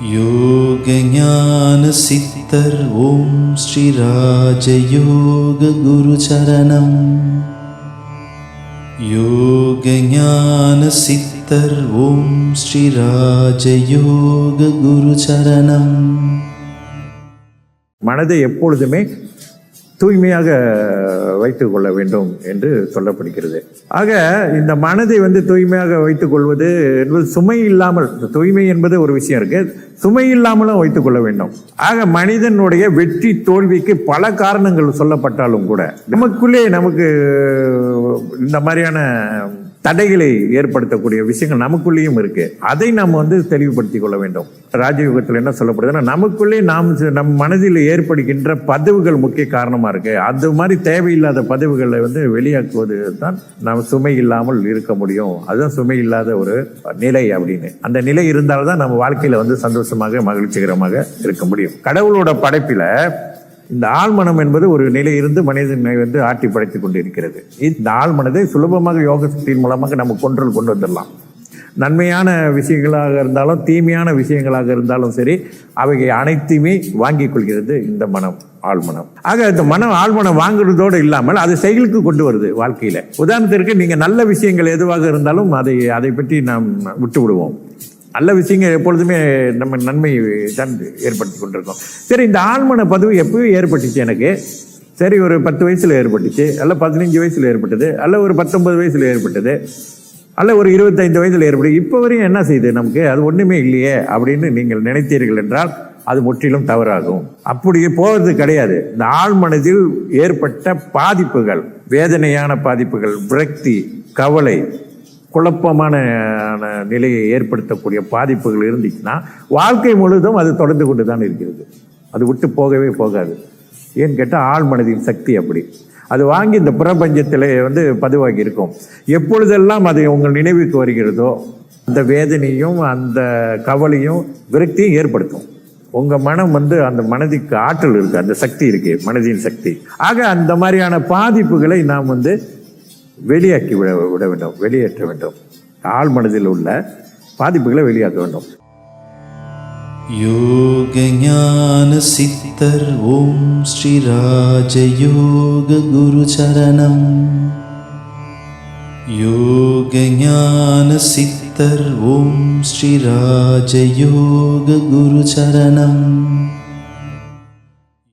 யோக ஞான சித்தர் ஓம் ஸ்ரீ ராஜயோக குரு சரணம். யோக ஞான சித்தர் ஓம் ஸ்ரீ ராஜயோக குரு சரணம். மனதை எப்பொழுதுமே தூய்மையாக வைத்துக் கொள்ள வேண்டும் என்று சொல்லப்படுகிறது. ஆக இந்த மனதை தூய்மையாக வைத்துக் கொள்வது என்பது சுமை இல்லாமல், தூய்மை என்பது ஒரு விஷயம் இருக்கு, சுமை இல்லாமலும் வைத்துக் கொள்ள வேண்டும். ஆக மனிதனுடைய வெற்றி தோல்விக்கு பல காரணங்கள் சொல்லப்பட்டாலும் கூட நமக்கு இந்த மாதிரியான தடைகளை ஏற்படுத்தக்கூடிய விஷயங்கள் நமக்குள்ளேயும் இருக்கு. அதை நாம் தெளிவுபடுத்திக் கொள்ள வேண்டும். ராஜயோகத்தில் என்ன சொல்லப்படுதுன்னா, நமக்குள்ளே நம் மனதில் ஏற்படுகின்ற பதிவுகள் முக்கிய காரணமா இருக்கு. அது மாதிரி தேவையில்லாத பதிவுகளை வெளியாக்குவது தான் நாம் சுமை இல்லாமல் இருக்க முடியும். அதுதான் சுமை இல்லாத ஒரு நிலை அப்படின்னு. அந்த நிலை இருந்தால்தான் நம்ம வாழ்க்கையில சந்தோஷமாக மகிழ்ச்சிகரமாக இருக்க முடியும். கடவுளோட படைப்பில இந்த ஆழ்மனம் என்பது ஒரு நிலையிலிருந்து மனிதனை ஆட்டி படைத்துக் கொண்டிருக்கிறது. இந்த ஆழ்மனதை சுலபமாக யோக சக்தியின் மூலமாக நம்ம கொண்டு வந்துடலாம். நன்மையான விஷயங்களாக இருந்தாலும் தீமையான விஷயங்களாக இருந்தாலும் சரி, அவைகள் அனைத்தையுமே வாங்கிக் கொள்கிறது இந்த மனம், ஆழ்மனம். ஆக இந்த மனம் ஆழ்மனம் வாங்குறதோடு இல்லாமல் அது செயலுக்கு கொண்டு வருது வாழ்க்கையில. உதாரணத்திற்கு நீங்க நல்ல விஷயங்கள் எதுவாக இருந்தாலும் அதை பற்றி நாம் விட்டு விடுவோம். நல்ல விஷயங்கள் எப்பொழுதுமே நம்ம நன்மை தான் ஏற்படுத்தி கொண்டிருக்கோம். சரி, இந்த ஆழ்மன பதிவு எப்பவும் ஏற்பட்டுச்சு எனக்கு. சரி, ஒரு 10 வயசுல ஏற்பட்டுச்சு, அல்ல 15 வயசுல ஏற்பட்டது, அல்ல ஒரு 19 வயசுல ஏற்பட்டது, அல்ல ஒரு 25 வயசுல ஏற்பட்டது. இப்போ வரையும் என்ன செய்யுது நமக்கு? அது ஒண்ணுமே இல்லையே அப்படின்னு நீங்கள் நினைத்தீர்கள் என்றால் அது முற்றிலும் தவறாகும். அப்படி போவது கிடையாது. இந்த ஆழ்மனதில் ஏற்பட்ட பாதிப்புகள், வேதனையான பாதிப்புகள், விரக்தி, கவலை, குழப்பமான நிலையை ஏற்படுத்தக்கூடிய பாதிப்புகள் இருந்துச்சுன்னா வாழ்க்கை முழுதும் அது தொடர்ந்து கொண்டு தான் இருக்கிறது. அது விட்டு போகவே போகாது. ஏன்னு கேட்டால் ஆழ்மனதின் சக்தி அப்படி. அது வாங்கி இந்த பிரபஞ்சத்தில் பதிவாகி இருக்கும். எப்பொழுதெல்லாம் அது உங்கள் நினைவுக்கு வருகிறதோ அந்த வேதனையும் அந்த கவலையும் விரக்தியும் ஏற்படுத்தும். உங்க மனம் அந்த மனதிற்கு ஆற்றல் இருக்கு, அந்த சக்தி இருக்கு, மனதின் சக்தி. ஆக அந்த மாதிரியான பாதிப்புகளை நாம் வெளியாக்கி விட வேண்டும், வெளியேற்ற வேண்டும். ஆழ் மனதில் உள்ள பாதிப்புகளை வெளியாக்க வேண்டும். யோக ஞான சித்தர் ஓம் ஸ்ரீ ராஜயோக குரு சரணம். யோக ஞான சித்தர் ஓம் ஸ்ரீ ராஜயோக குரு சரணம்.